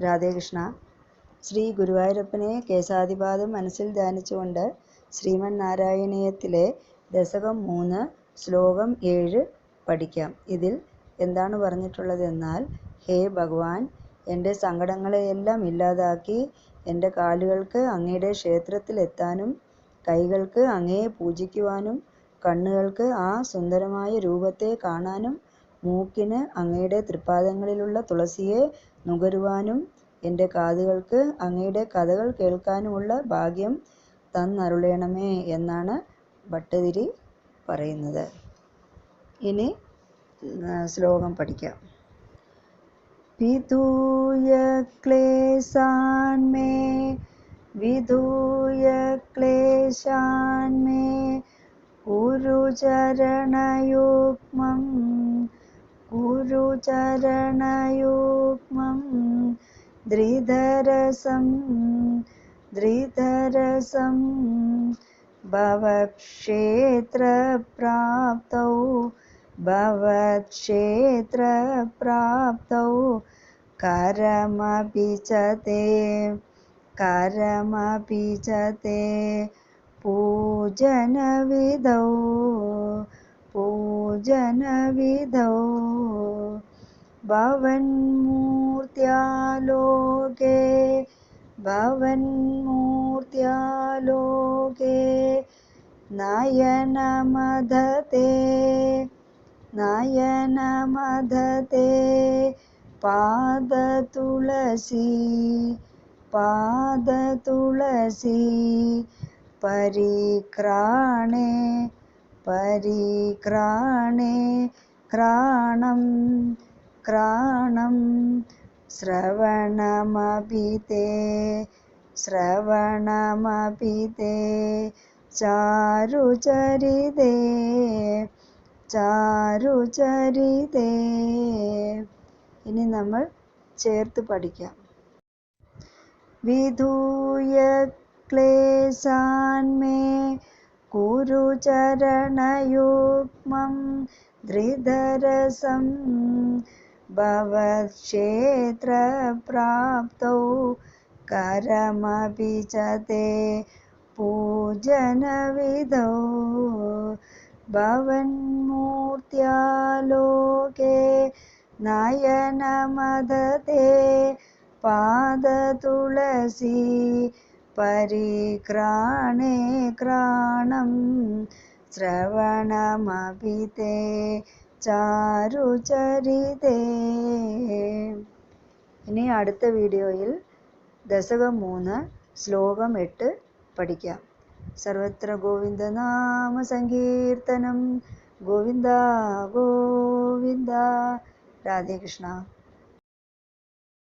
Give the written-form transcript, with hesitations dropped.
രാധേകൃഷ്ണ. ശ്രീ ഗുരുവായൂരപ്പനെ കേശാദിപാദം മനസ്സിൽ ധ്യാനിച്ചുകൊണ്ട് ശ്രീമൻ നാരായണീയത്തിലെ ദശകം 3 ശ്ലോകം 7 പഠിക്കാം. ഇതിൽ എന്താണ് പറഞ്ഞിട്ടുള്ളതെന്നാൽ, ഹേ ഭഗവാൻ, എൻ്റെ സങ്കടങ്ങളെയെല്ലാം ഇല്ലാതാക്കി എൻ്റെ കാലുകൾക്ക് അങ്ങയുടെ ക്ഷേത്രത്തിലെത്താനും കൈകൾക്ക് അങ്ങയെ പൂജിക്കുവാനും കണ്ണുകൾക്ക് ആ സുന്ദരമായ രൂപത്തെ കാണാനും മൂക്കിന് അങ്ങയുടെ തൃപ്പാദങ്ങളിലുള്ള തുളസിയെ നുകരുവാനും എൻ്റെ കാതുകൾക്ക് അങ്ങയുടെ കഥകൾ കേൾക്കാനുമുള്ള ഭാഗ്യം തന്നരുളേണമേ എന്നാണ് ഭട്ടതിരി പറയുന്നത്. ഇനി ശ്ലോകം പഠിക്കാം. വിധൂയ ക്ലേശാൻ മേ വിധൂയ ക്ലേശാൻ മേ ഗുരുചരണയുഗ്മം ഗുരുചരണയുഗ്മം ധൃതരസം ധൃതരസം ഭവക്ഷേത്രപ്രാപ്തൗ ഭവക്ഷേത്രപ്രാപ്തൗ കരമപി ച തേ പൂജനവിധൗ പൂജനവിധൗ ഭവന്മൂർത്യാലോകേ ഭവന്മൂർത്യാലോകേ നയനമദതേ നയനമദതേ പാദതുളസീ പാദതുളസീ പരിക്രാണേ പരിക്രാണേ ക്രാണം ക്രാണം ശ്രവണമപി തേ ചാരുചരിതേ ചാരുചരിതേ. ഇനി നമ്മൾ ചേർത്ത് പഠിക്കാം. വിധൂയ ക്ലേശാൻ മേ ഗുരുചരണയുഗ്മം ധൃതരസം ഭവക്ഷേത്രപ്രാപ്തൗ കരമപി ച തേ പൂജനവിധൗ ഭവന്മൂർത്യാലോകേ നയനമദതേ പാദതുളസീ പരിക്രാണേ ക്രാണം ശ്രവണമപി തേ ചാരുചരിതേ. ഇനി അടുത്ത വീഡിയോയിൽ ദശകം 3 ശ്ലോകം 8 പഠിക്കാം. സർവത്ര ഗോവിന്ദനാമ സങ്കീർത്തനം. ഗോവിന്ദ ഗോവിന്ദ. രാധേകൃഷ്ണ.